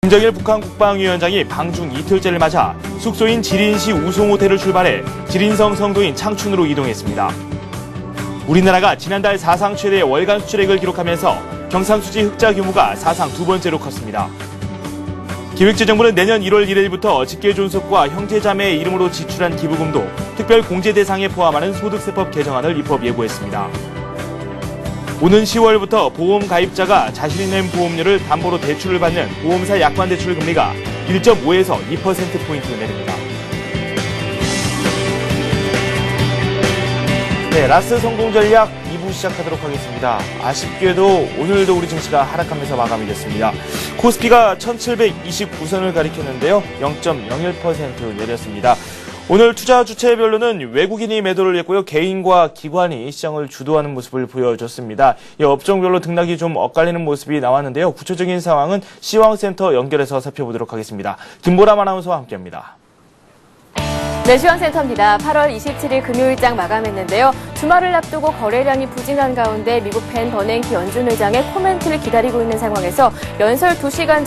김정일 북한 국방위원장이 방중 이틀째를 맞아 숙소인 지린시 우송호텔을 출발해 지린성 성도인 창춘으로 이동했습니다. 우리나라가 지난달 사상 최대의 월간 수출액을 기록하면서 경상수지 흑자 규모가 사상 두 번째로 컸습니다. 기획재정부는 내년 1월 1일부터 직계존속과 형제자매의 이름으로 지출한 기부금도 특별 공제 대상에 포함하는 소득세법 개정안을 입법 예고했습니다. 오는 10월부터 보험 가입자가 자신이 낸 보험료를 담보로 대출을 받는 보험사 약관대출 금리가 1.5에서 2%포인트 내립니다. 네, 라스 성공 전략 2부 시작하도록 하겠습니다. 아쉽게도 오늘도 우리 증시가 하락하면서 마감이 됐습니다. 코스피가 1729선을 가리켰는데요. 0.01% 내렸습니다. 오늘 투자 주체별로는 외국인이 매도를 했고요. 개인과 기관이 시장을 주도하는 모습을 보여줬습니다. 이 업종별로 등락이 좀 엇갈리는 모습이 나왔는데요. 구체적인 상황은 시황센터 연결해서 살펴보도록 하겠습니다. 김보람 아나운서와 함께합니다. 네, 시황센터입니다. 8월 27일 금요일장 마감했는데요. 주말을 앞두고 거래량이 부진한 가운데 미국 벤 버냉키 연준 의장의 코멘트를 기다리고 있는 상황에서 연설 2시간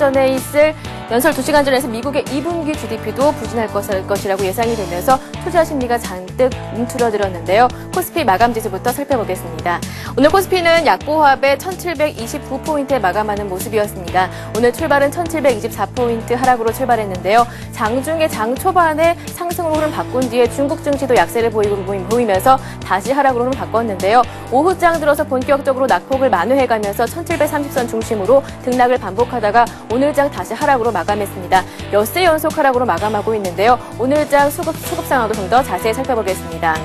전에서 미국의 2분기 GDP도 부진할 것이라고 예상이 되면서 투자 심리가 잔뜩 움츠러들었는데요. 코스피 마감 지수부터 살펴보겠습니다. 오늘 코스피는 약보합에 1729포인트에 마감하는 모습이었습니다. 오늘 출발은 1724포인트 하락으로 출발했는데요. 장중에 장 초반에 상승으로 흐름 바꾼 뒤에 중국 증시도 약세를 보이면서 다시 하락으로 흐름 바꿨는데요. 오후장 들어서 본격적으로 낙폭을 만회해가면서 1730선 중심으로 등락을 반복하다가 오늘장 다시 하락으로 마감했습니다. 엿새 연속 하락으로 마감하고 있는데요. 오늘장 수급 상황도 좀 더 자세히 살펴보겠습니다.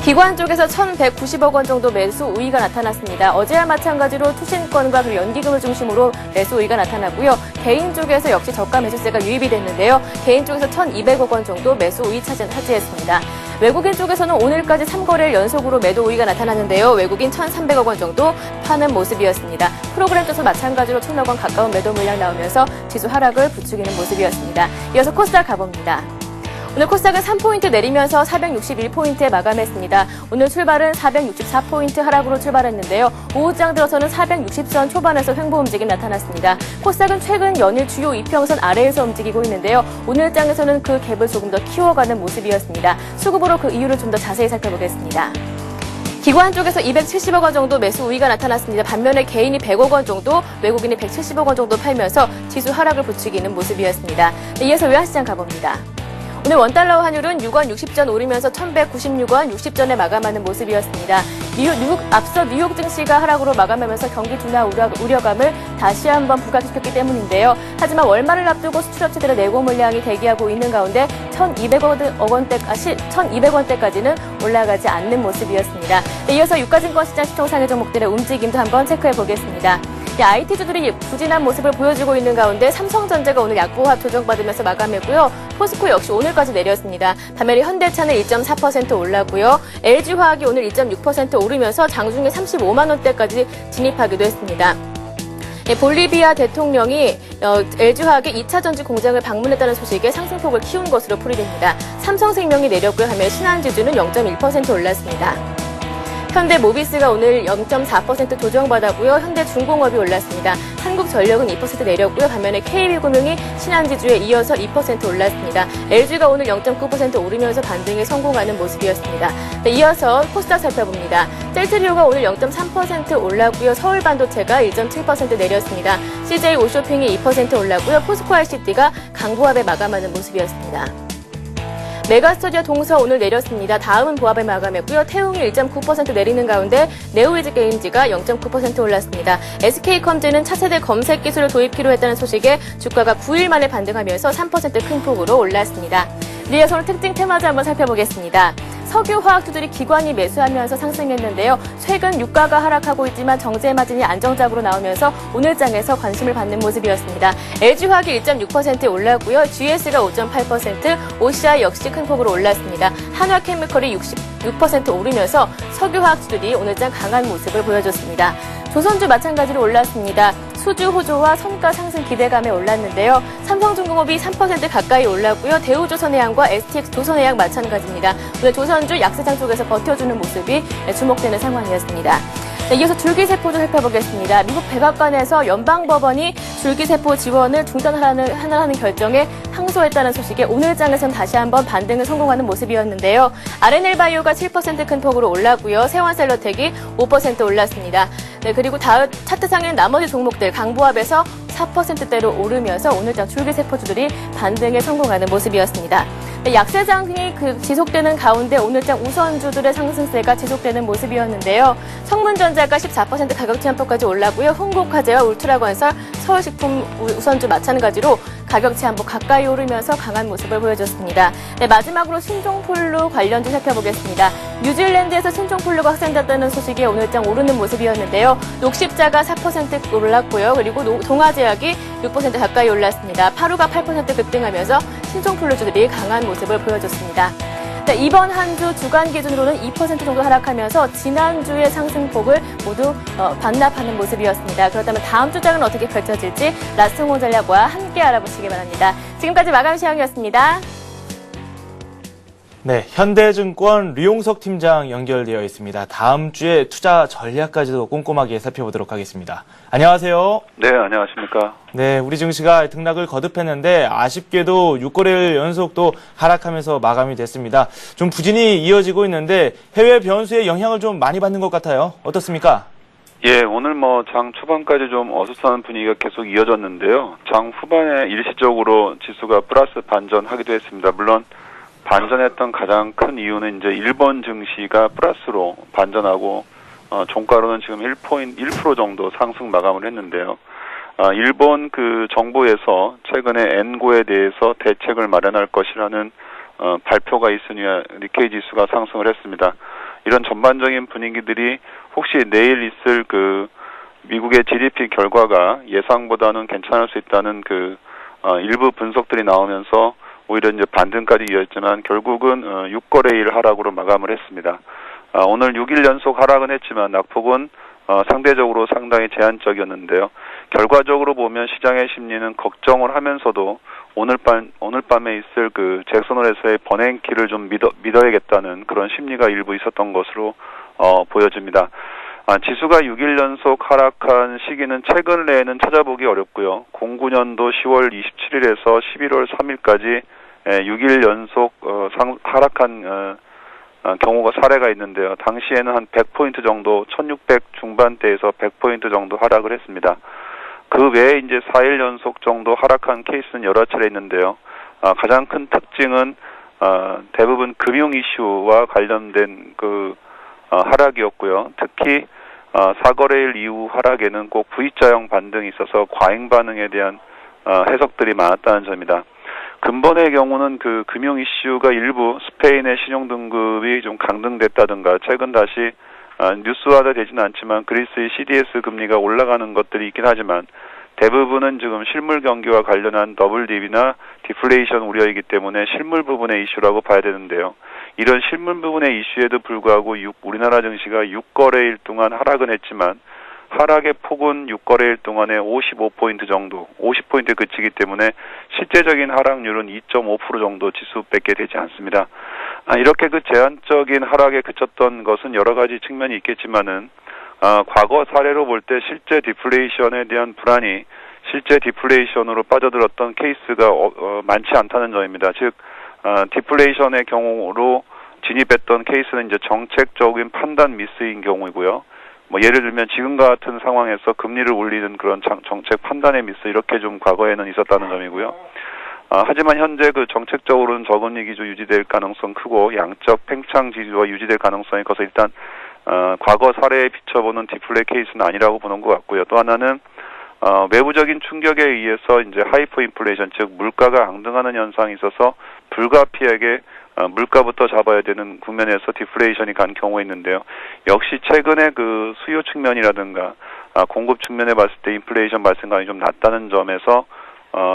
기관 쪽에서 1,190억 원 정도 매수 우위가 나타났습니다. 어제와 마찬가지로 투신권과 그리고 연기금을 중심으로 매수 우위가 나타났고요. 개인 쪽에서 역시 저가 매수세가 유입이 됐는데요. 개인 쪽에서 1,200억 원 정도 매수 우위 차지했습니다. 외국인 쪽에서는 오늘까지 3거래일 연속으로 매도 우위가 나타났는데요. 외국인 1,300억 원 정도 파는 모습이었습니다. 프로그램 쪽에서 마찬가지로 1,000억 원 가까운 매도 물량 나오면서 지수 하락을 부추기는 모습이었습니다. 이어서 코스닥 가봅니다. 오늘 코스닥은 3포인트 내리면서 461포인트에 마감했습니다. 오늘 출발은 464포인트 하락으로 출발했는데요. 오후장 들어서는 460선 초반에서 횡보 움직임 나타났습니다. 코스닥은 최근 연일 주요 이평선 아래에서 움직이고 있는데요. 오늘 장에서는 그 갭을 조금 더 키워가는 모습이었습니다. 수급으로 그 이유를 좀 더 자세히 살펴보겠습니다. 기관 쪽에서 270억 원 정도 매수 우위가 나타났습니다. 반면에 개인이 100억 원 정도, 외국인이 170억 원 정도 팔면서 지수 하락을 부추기는 모습이었습니다. 네, 이어서 외환시장 가봅니다. 오늘 원달러 환율은 6원 60전 오르면서 1,196원 60전에 마감하는 모습이었습니다. 앞서 뉴욕 증시가 하락으로 마감하면서 경기 둔화 우려감을 다시 한번 부각시켰기 때문인데요. 하지만 월말을 앞두고 수출업체들의 내고 물량이 대기하고 있는 가운데 1,200원대까지는 올라가지 않는 모습이었습니다. 네, 이어서 유가증권 시장 시총상위 종목들의 움직임도 한번 체크해 보겠습니다. IT주들이 부진한 모습을 보여주고 있는 가운데 삼성전자가 오늘 약보합 조정받으면서 마감했고요. 포스코 역시 오늘까지 내렸습니다. 반면에 현대차는 1.4% 올랐고요. LG화학이 오늘 2.6% 오르면서 장중에 35만 원대까지 진입하기도 했습니다. 볼리비아 대통령이 LG화학의 2차 전지 공장을 방문했다는 소식에 상승폭을 키운 것으로 풀이됩니다. 삼성생명이 내렸고요. 반면에 신한지주는 0.1% 올랐습니다. 현대모비스가 오늘 0.4% 조정받았고요. 현대중공업이 올랐습니다. 한국전력은 2% 내렸고요. 반면에 KB금융이 신한지주에 이어서 2% 올랐습니다. LG가 오늘 0.9% 오르면서 반등에 성공하는 모습이었습니다. 네, 이어서 코스닥 살펴봅니다. 셀트리온가 오늘 0.3% 올랐고요. 서울반도체가 1.7% 내렸습니다. CJ오쇼핑이 2% 올랐고요. 포스코 ICT가 강보합에 마감하는 모습이었습니다. 메가스터디와 동서 오늘 내렸습니다. 다음은 보합에 마감했고요. 태웅이 1.9% 내리는 가운데 네오리즈게임즈가 0.9% 올랐습니다. SK컴즈는 차세대 검색 기술을 도입키로 했다는 소식에 주가가 9일 만에 반등하면서 3% 큰 폭으로 올랐습니다. 이어서 오늘 특징 테마주 한번 살펴보겠습니다. 석유화학주들이 기관이 매수하면서 상승했는데요. 최근 유가가 하락하고 있지만 정제 마진이 안정적으로 나오면서 오늘 장에서 관심을 받는 모습이었습니다. LG화학이 1.6% 올랐고요. GS가 5.8%, OCI 역시 큰 폭으로 올랐습니다. 한화케미컬이 66% 오르면서 석유화학주들이 오늘 장 강한 모습을 보여줬습니다. 조선주 마찬가지로 올랐습니다. 수주 호조와 성과 상승 기대감에 올랐는데요. 삼성중공업이 3% 가까이 올랐고요. 대우조선해양과 STX 조선해양 마찬가지입니다. 오늘 조선주 약세장 쪽에서 버텨주는 모습이 주목되는 상황이었습니다. 네, 이어서 줄기세포도 살펴보겠습니다. 미국 백악관에서 연방법원이 줄기세포 지원을 중단하는 결정에 항소했다는 소식에 오늘장에선 다시 한번 반등을 성공하는 모습이었는데요. RNL바이오가 7% 큰 폭으로 올랐고요. 세원셀러텍이 5% 올랐습니다. 네, 그리고 다음 차트상에는 나머지 종목들 강보합에서 4%대로 오르면서 오늘장 줄기세포주들이 반등에 성공하는 모습이었습니다. 네, 약세장이 지속되는 가운데 오늘장 우선주들의 상승세가 지속되는 모습이었는데요. 성문전자가 14% 가격 제한폭까지 올랐고요. 흥국화재와 울트라건설, 서울식품 우선주 마찬가지로 가격 제한폭 가까이 오르면서 강한 모습을 보여줬습니다. 네, 마지막으로 신종플루 관련주 살펴보겠습니다. 뉴질랜드에서 신종플루가 확산됐다는 소식에 오늘장 오르는 모습이었는데요. 녹십자가 4% 올랐고요. 그리고 동아제약이 6% 가까이 올랐습니다. 파루가 8% 급등하면서 신종플루주들이 강한 모습을 보여줬습니다. 네, 이번 한 주 주간 기준으로는 2% 정도 하락하면서 지난주의 상승폭을 모두 반납하는 모습이었습니다. 그렇다면 다음 주장은 어떻게 펼쳐질지 라스홍 전략과 함께 알아보시기 바랍니다. 지금까지 마감 시황이었습니다. 네, 현대증권 류용석 팀장 연결되어 있습니다. 다음 주에 투자 전략까지도 꼼꼼하게 살펴보도록 하겠습니다. 안녕하세요. 네, 안녕하십니까. 네, 우리 증시가 등락을 거듭했는데 아쉽게도 6거래일 연속 또 하락하면서 마감이 됐습니다. 좀 부진이 이어지고 있는데 해외 변수의 영향을 좀 많이 받는 것 같아요. 어떻습니까? 예, 오늘 장 초반까지 좀 어수선한 분위기가 계속 이어졌는데요. 장 후반에 일시적으로 지수가 플러스 반전하기도 했습니다. 물론 반전했던 가장 큰 이유는 이제 일본 증시가 플러스로 반전하고 종가로는 지금 1% 정도 상승 마감을 했는데요. 일본 정부에서 최근에 엔고에 대해서 대책을 마련할 것이라는 발표가 있으니 니케이 지수가 상승을 했습니다. 이런 전반적인 분위기들이 혹시 내일 있을 미국의 GDP 결과가 예상보다는 괜찮을 수 있다는 일부 분석들이 나오면서 오히려 이제 반등까지 이어졌지만 결국은 6거래일 하락으로 마감을 했습니다. 오늘 6일 연속 하락은 했지만 낙폭은 상대적으로 상당히 제한적이었는데요. 결과적으로 보면 시장의 심리는 걱정을 하면서도 오늘 밤에 있을 잭슨홀에서의 버냉키를 좀 믿어야겠다는 그런 심리가 일부 있었던 것으로 보여집니다. 지수가 6일 연속 하락한 시기는 최근 내에는 찾아보기 어렵고요. 09년도 10월 27일에서 11월 3일까지 6일 연속 하락한 경우가 사례가 있는데요. 당시에는 한 100포인트 정도, 1600 중반대에서 100포인트 정도 하락을 했습니다. 그 외에 이제 4일 연속 정도 하락한 케이스는 여러 차례 있는데요. 가장 큰 특징은 대부분 금융 이슈와 관련된 하락이었고요. 특히 4거래일 이후 하락에는 꼭 V자형 반등이 있어서 과잉 반응에 대한 해석들이 많았다는 점이다. 근본의 경우는 금융 이슈가 일부 스페인의 신용등급이 좀 강등됐다든가 최근 다시 뉴스화가 되지는 않지만 그리스의 CDS 금리가 올라가는 것들이 있긴 하지만 대부분은 지금 실물 경기와 관련한 더블딥이나 디플레이션 우려이기 때문에 실물 부분의 이슈라고 봐야 되는데요. 이런 실물 부분의 이슈에도 불구하고 우리나라 증시가 6거래일 동안 하락은 했지만 하락의 폭은 6거래일 동안에 55포인트 정도, 50포인트에 그치기 때문에 실제적인 하락률은 2.5% 정도 지수밖에 되지 않습니다. 이렇게 제한적인 하락에 그쳤던 것은 여러 가지 측면이 있겠지만은 과거 사례로 볼 때 실제 디플레이션에 대한 불안이 실제 디플레이션으로 빠져들었던 케이스가 많지 않다는 점입니다. 즉 디플레이션의 경우로 진입했던 케이스는 이제 정책적인 판단 미스인 경우이고요. 예를 들면 지금과 같은 상황에서 금리를 올리는 그런 정책 판단의 미스 이렇게 좀 과거에는 있었다는 점이고요. 하지만 현재 정책적으로는 저금리 기조 유지될 가능성 크고 양적 팽창 지수가 유지될 가능성이 커서 일단 과거 사례에 비춰보는 디플레 케이스는 아니라고 보는 것 같고요. 또 하나는 외부적인 충격에 의해서 이제 하이퍼 인플레이션 즉 물가가 앙등하는 현상이 있어서 불가피하게 물가부터 잡아야 되는 국면에서 디플레이션이 간 경우가 있는데요. 역시 최근에 수요 측면이라든가 공급 측면에 봤을 때 인플레이션 발생감이 좀 낮다는 점에서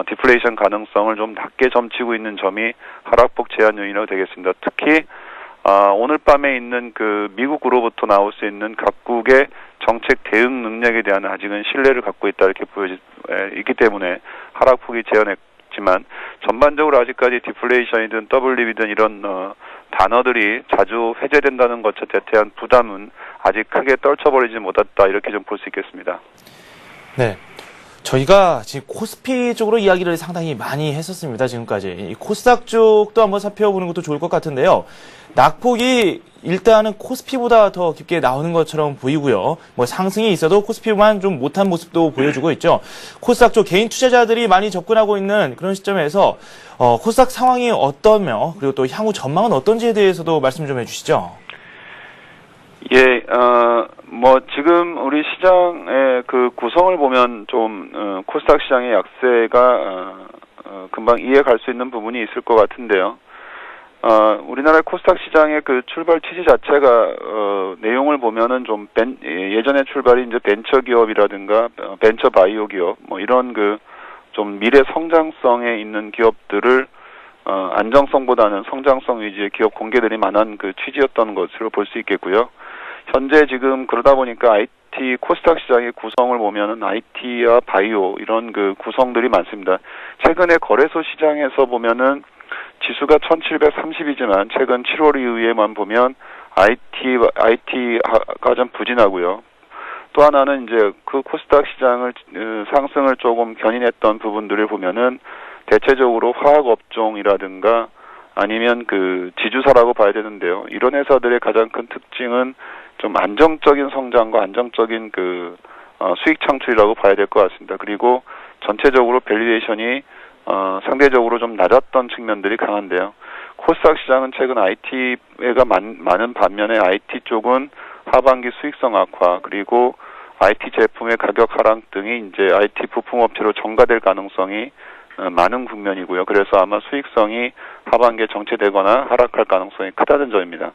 디플레이션 가능성을 좀 낮게 점치고 있는 점이 하락폭 제한 요인으로 되겠습니다. 특히 오늘 밤에 있는 미국으로부터 나올 수 있는 각국의 정책 대응 능력에 대한 아직은 신뢰를 갖고 있다 이렇게 있기 때문에 하락폭이 제한했지만 전반적으로 아직까지 디플레이션이든 더블립이든 이런 단어들이 자주 회제된다는 것에 대한 부담은 아직 크게 떨쳐버리지 못했다 이렇게 좀 볼 수 있겠습니다. 네. 저희가 지금 코스피 쪽으로 이야기를 상당히 많이 했었습니다, 지금까지. 이 코스닥 쪽도 한번 살펴보는 것도 좋을 것 같은데요. 낙폭이 일단은 코스피보다 더 깊게 나오는 것처럼 보이고요. 뭐 상승이 있어도 코스피만 좀 못한 모습도 보여주고 있죠. 코스닥 쪽 개인 투자자들이 많이 접근하고 있는 그런 시점에서 코스닥 상황이 어떠며 그리고 또 향후 전망은 어떤지에 대해서도 말씀 좀 해주시죠. 예, 뭐 지금 우리 시장의 그 구성을 보면 좀 코스닥 시장의 약세가 금방 이해 갈 수 있는 부분이 있을 것 같은데요. 우리나라 코스닥 시장의 그 출발 취지 자체가 내용을 보면은 좀 예전에 출발이 이제 벤처 기업이라든가 벤처 바이오 기업 뭐 이런 그 좀 미래 성장성에 있는 기업들을 안정성보다는 성장성 위주의 기업 공개들이 많은 그 취지였던 것으로 볼 수 있겠고요. 현재 지금 그러다 보니까 IT 코스닥 시장의 구성을 보면은 IT와 바이오 이런 그 구성들이 많습니다. 최근에 거래소 시장에서 보면은 지수가 1730이지만 최근 7월 이후에만 보면 IT가 좀 부진하고요. 또 하나는 이제 그 코스닥 시장을 상승을 조금 견인했던 부분들을 보면은 대체적으로 화학 업종이라든가 아니면 그 지주사라고 봐야 되는데요. 이런 회사들의 가장 큰 특징은 좀 안정적인 성장과 안정적인 그 수익 창출이라고 봐야 될 것 같습니다. 그리고 전체적으로 밸류에이션이 상대적으로 좀 낮았던 측면들이 강한데요. 코스닥 시장은 최근 IT가 많은 반면에 IT 쪽은 하반기 수익성 악화 그리고 IT 제품의 가격 하락 등이 이제 IT 부품업체로 전가될 가능성이 많은 국면이고요. 그래서 아마 수익성이 하반기에 정체되거나 하락할 가능성이 크다는 점입니다.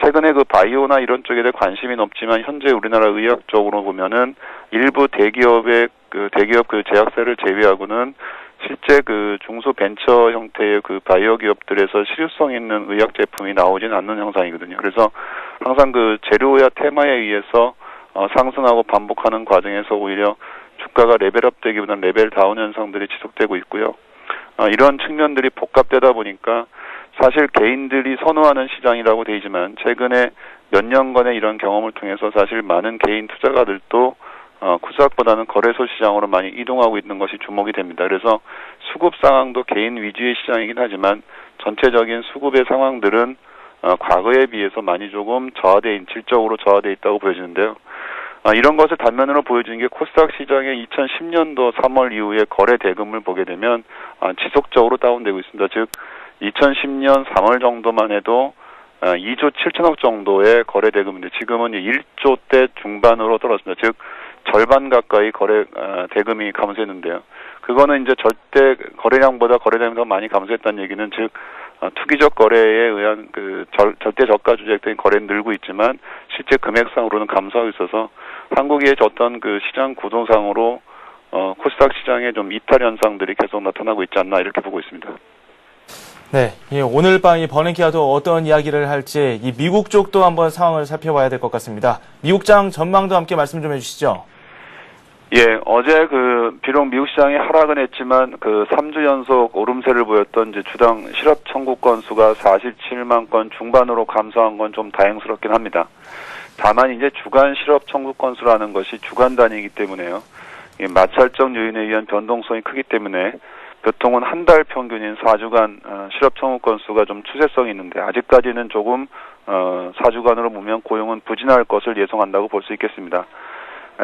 최근에 그 바이오나 이런 쪽에 대해 관심이 높지만 현재 우리나라 의학 쪽으로 보면은 일부 대기업 그 제약사를 제외하고는 실제 그 중소 벤처 형태의 그 바이오 기업들에서 실효성 있는 의학 제품이 나오진 않는 형상이거든요. 그래서 항상 그 재료와 테마에 의해서 상승하고 반복하는 과정에서 오히려 주가가 레벨업 되기보다는 레벨 다운 현상들이 지속되고 있고요. 이런 측면들이 복합되다 보니까 사실 개인들이 선호하는 시장이라고 되지만 최근에 몇 년간의 이런 경험을 통해서 사실 많은 개인 투자가들도 코스닥보다는 거래소 시장으로 많이 이동하고 있는 것이 주목이 됩니다. 그래서 수급 상황도 개인 위주의 시장이긴 하지만 전체적인 수급의 상황들은 과거에 비해서 많이 조금 질적으로 저하되어 있다고 보여지는데요. 이런 것을 단면으로 보여주는 게 코스닥 시장의 2010년도 3월 이후에 거래 대금을 보게 되면 지속적으로 다운되고 있습니다. 즉 2010년 3월 정도만 해도 2조 7천억 정도의 거래 대금인데 지금은 1조대 중반으로 떨어졌습니다. 즉 절반 가까이 거래 대금이 감소했는데요. 그거는 이제 절대 거래량보다 거래 대금이 더 많이 감소했다는 얘기는 즉 투기적 거래에 의한 그 절대 저가 주택된 거래는 늘고 있지만 실제 금액상으로는 감소하고 있어서 한국의 어떤 그 시장 구조상으로 코스닥 시장에 좀 이탈 현상들이 계속 나타나고 있지 않나 이렇게 보고 있습니다. 네, 오늘 밤 이 버냉키와도 어떤 이야기를 할지 이 미국 쪽도 한번 상황을 살펴봐야 될 것 같습니다. 미국장 전망도 함께 말씀 좀 해주시죠. 예, 어제 비록 미국 시장이 하락은 했지만 3주 연속 오름세를 보였던 이제 주당 실업 청구 건수가 47만 건 중반으로 감소한 건 좀 다행스럽긴 합니다. 다만 이제 주간 실업 청구 건수라는 것이 주간 단위이기 때문에요. 마찰적 요인에 의한 변동성이 크기 때문에 보통은 한 달 평균인 4주간 실업 청구 건수가 좀 추세성이 있는데 아직까지는 조금 4주간으로 보면 고용은 부진할 것을 예상한다고 볼 수 있겠습니다.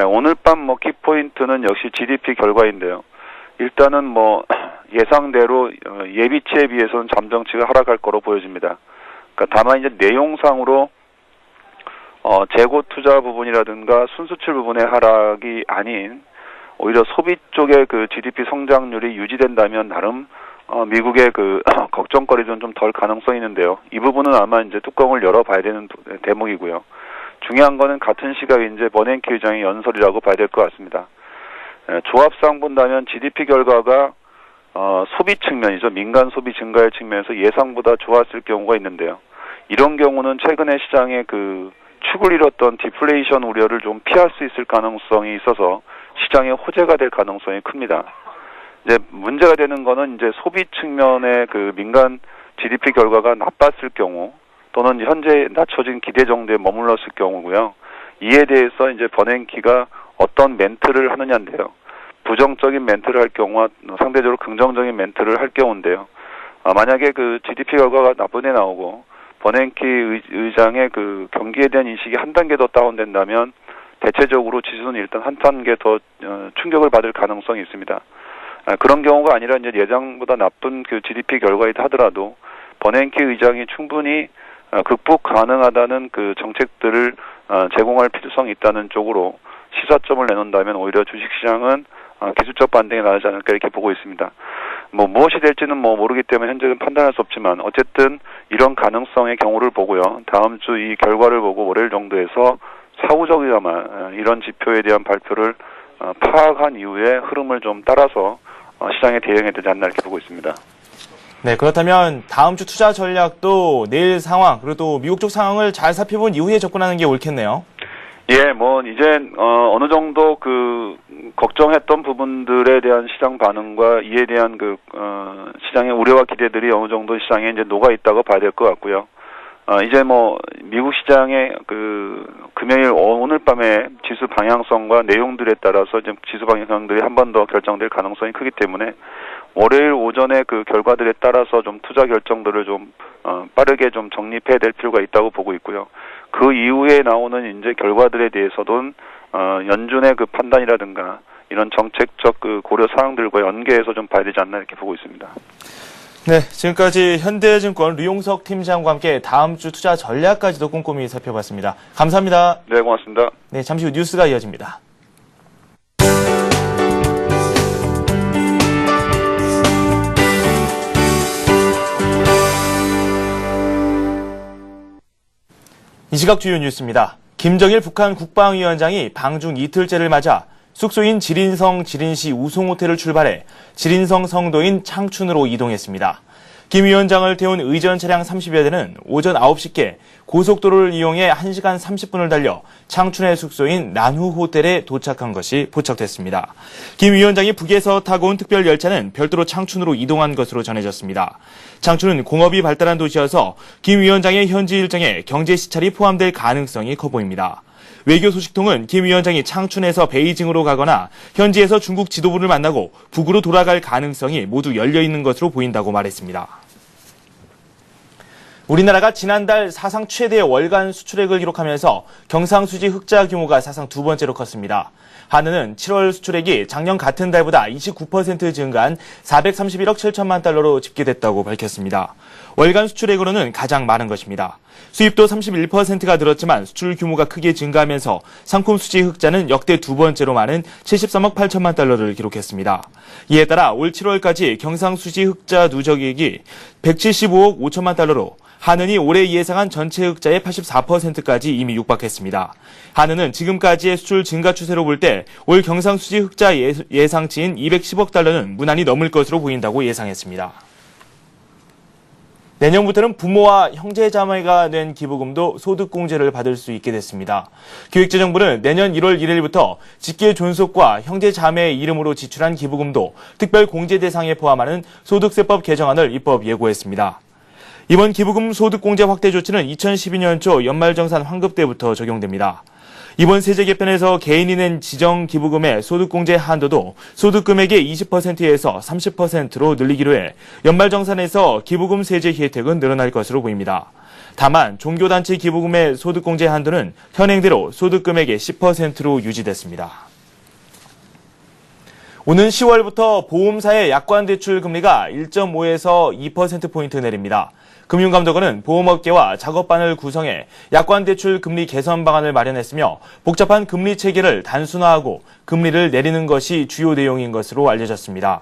오늘 밤 키포인트는 역시 GDP 결과인데요. 일단은 예상대로 예비치에 비해서는 잠정치가 하락할 거로 보여집니다. 그러니까 다만 이제 내용상으로 재고 투자 부분이라든가 순수출 부분의 하락이 아닌 오히려 소비 쪽의 그 GDP 성장률이 유지된다면 나름 미국의 걱정거리는 좀 덜 가능성이 있는데요. 이 부분은 아마 이제 뚜껑을 열어봐야 되는 대목이고요. 중요한 거는 같은 시각에 이제 버냉키 의장의 연설이라고 봐야 될 것 같습니다. 조합상 본다면 GDP 결과가 소비 측면이죠. 민간 소비 증가의 측면에서 예상보다 좋았을 경우가 있는데요. 이런 경우는 최근에 시장의 축을 잃었던 디플레이션 우려를 좀 피할 수 있을 가능성이 있어서 시장의 호재가 될 가능성이 큽니다. 이제 문제가 되는 거는 이제 소비 측면의 민간 GDP 결과가 나빴을 경우 또는 현재 낮춰진 기대 정도에 머물렀을 경우고요. 이에 대해서 이제 버냉키가 어떤 멘트를 하느냐인데요. 부정적인 멘트를 할 경우와 상대적으로 긍정적인 멘트를 할 경우인데요. 만약에 그 GDP 결과가 나쁘게 나오고 버냉키 의장의 그 경기에 대한 인식이 한 단계 더 다운된다면 대체적으로 지수는 일단 한 단계 더 충격을 받을 가능성이 있습니다. 그런 경우가 아니라 이제 예상보다 나쁜 그 GDP 결과이다 하더라도 버냉키 의장이 충분히 극복 가능하다는 그 정책들을 제공할 필요성이 있다는 쪽으로 시사점을 내놓는다면 오히려 주식시장은 기술적 반등이 나오지 않을까 이렇게 보고 있습니다. 무엇이 될지는 모르기 때문에 현재는 판단할 수 없지만 어쨌든 이런 가능성의 경우를 보고요. 다음 주 이 결과를 보고 월요일 정도에서 사후적이나마 이런 지표에 대한 발표를 파악한 이후에 흐름을 좀 따라서 시장에 대응해야 되지 않나 이렇게 보고 있습니다. 네, 그렇다면 다음 주 투자 전략도 내일 상황, 그리고 또 미국 쪽 상황을 잘 살펴본 이후에 접근하는 게 옳겠네요. 예, 이제 어느 정도 그 걱정했던 부분들에 대한 시장 반응과 이에 대한 그 시장의 우려와 기대들이 어느 정도 시장에 이제 녹아 있다고 봐야 될 것 같고요. 이제 미국 시장의 그 금요일 오늘 밤에 지수 방향성과 내용들에 따라서 이제 지수 방향성들이 한 번 더 결정될 가능성이 크기 때문에 월요일 오전에 그 결과들에 따라서 좀 투자 결정들을 좀 빠르게 좀 정립해야 될 필요가 있다고 보고 있고요. 그 이후에 나오는 이제 결과들에 대해서도 연준의 그 판단이라든가 이런 정책적 그 고려 사항들과 연계해서 좀 봐야 되지 않나 이렇게 보고 있습니다. 네, 지금까지 현대증권 류용석 팀장과 함께 다음 주 투자 전략까지도 꼼꼼히 살펴봤습니다. 감사합니다. 네, 고맙습니다. 네, 잠시 후 뉴스가 이어집니다. 이 시각 주요 뉴스입니다. 김정일 북한 국방위원장이 방중 이틀째를 맞아 숙소인 지린성 지린시 우송호텔을 출발해 지린성 성도인 창춘으로 이동했습니다. 김 위원장을 태운 의전 차량 30여 대는 오전 9시께 고속도로를 이용해 1시간 30분을 달려 창춘의 숙소인 난후 호텔에 도착한 것이 포착됐습니다. 김 위원장이 북에서 타고 온 특별 열차는 별도로 창춘으로 이동한 것으로 전해졌습니다. 창춘은 공업이 발달한 도시여서 김 위원장의 현지 일정에 경제 시찰이 포함될 가능성이 커 보입니다. 외교 소식통은 김 위원장이 창춘에서 베이징으로 가거나 현지에서 중국 지도부를 만나고 북으로 돌아갈 가능성이 모두 열려 있는 것으로 보인다고 말했습니다. 우리나라가 지난달 사상 최대의 월간 수출액을 기록하면서 경상수지 흑자 규모가 사상 두 번째로 컸습니다. 한은은 7월 수출액이 작년 같은 달보다 29% 증가한 431억 7천만 달러로 집계됐다고 밝혔습니다. 월간 수출액으로는 가장 많은 것입니다. 수입도 31%가 늘었지만 수출 규모가 크게 증가하면서 상품 수지 흑자는 역대 두 번째로 많은 73억 8천만 달러를 기록했습니다. 이에 따라 올 7월까지 경상수지 흑자 누적액이 175억 5천만 달러로 한은이 올해 예상한 전체 흑자의 84%까지 이미 육박했습니다. 한은은 지금까지의 수출 증가 추세로 볼 때 올 경상수지 흑자 예상치인 210억 달러는 무난히 넘을 것으로 보인다고 예상했습니다. 내년부터는 부모와 형제자매가 낸 기부금도 소득공제를 받을 수 있게 됐습니다. 기획재정부는 내년 1월 1일부터 직계 존속과 형제자매의 이름으로 지출한 기부금도 특별공제 대상에 포함하는 소득세법 개정안을 입법 예고했습니다. 이번 기부금 소득공제 확대 조치는 2012년 초 연말정산 환급 때부터 적용됩니다. 이번 세제 개편에서 개인이 낸 지정 기부금의 소득공제 한도도 소득금액의 20%에서 30%로 늘리기로 해 연말정산에서 기부금 세제 혜택은 늘어날 것으로 보입니다. 다만 종교단체 기부금의 소득공제 한도는 현행대로 소득금액의 10%로 유지됐습니다. 오는 10월부터 보험사의 약관대출 금리가 1.5에서 2%포인트 내립니다. 금융감독원은 보험업계와 작업반을 구성해 약관대출 금리 개선 방안을 마련했으며 복잡한 금리 체계를 단순화하고 금리를 내리는 것이 주요 내용인 것으로 알려졌습니다.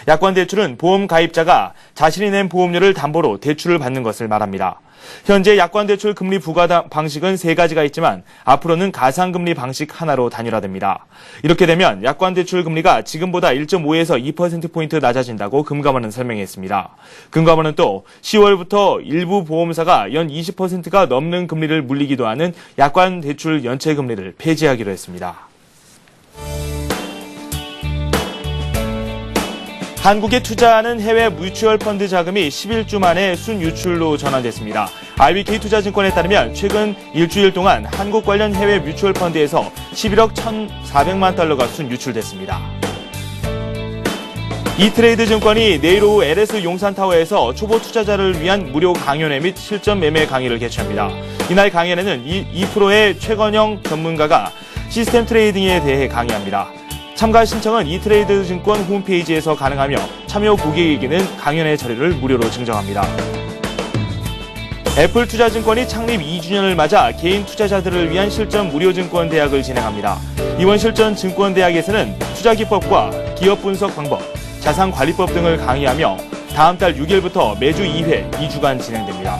약관대출은 보험 가입자가 자신이 낸 보험료를 담보로 대출을 받는 것을 말합니다. 현재 약관대출 금리 부과 방식은 세 가지가 있지만 앞으로는 가상금리 방식 하나로 단일화됩니다. 이렇게 되면 약관대출 금리가 지금보다 1.5에서 2%포인트 낮아진다고 금감원은 설명했습니다. 금감원은 또 10월부터 일부 보험사가 연 20%가 넘는 금리를 물리기도 하는 약관대출 연체금리를 폐지하기로 했습니다. 한국에 투자하는 해외 뮤추얼 펀드 자금이 11주 만에 순유출로 전환됐습니다. IBK 투자증권에 따르면 최근 일주일 동안 한국 관련 해외 뮤추얼 펀드에서 11억 1,400만 달러가 순유출됐습니다. 이트레이드 증권이 내일 오후 LS 용산타워에서 초보 투자자를 위한 무료 강연회 및 실전 매매 강의를 개최합니다. 이날 강연회는 2%의 최건영 전문가가 시스템 트레이딩에 대해 강의합니다. 참가 신청은 이트레이드 증권 홈페이지에서 가능하며 참여 고객에게는 강연회 자리를 무료로 증정합니다. 애플 투자증권이 창립 2주년을 맞아 개인 투자자들을 위한 실전 무료 증권 대학을 진행합니다. 이번 실전 증권 대학에서는 투자 기법과 기업 분석 방법, 자산 관리법 등을 강의하며 다음 달 6일부터 매주 2회 2주간 진행됩니다.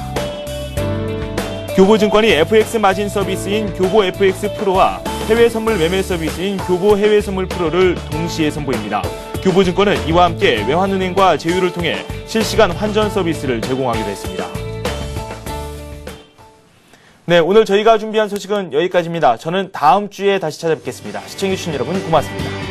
교보증권이 FX 마진 서비스인 교보 FX 프로와 해외 선물 매매 서비스인 교보 해외 선물 프로를 동시에 선보입니다. 교보증권은 이와 함께 외환은행과 제휴를 통해 실시간 환전 서비스를 제공하기로 했습니다. 네, 오늘 저희가 준비한 소식은 여기까지입니다. 저는 다음 주에 다시 찾아뵙겠습니다. 시청해주신 여러분 고맙습니다.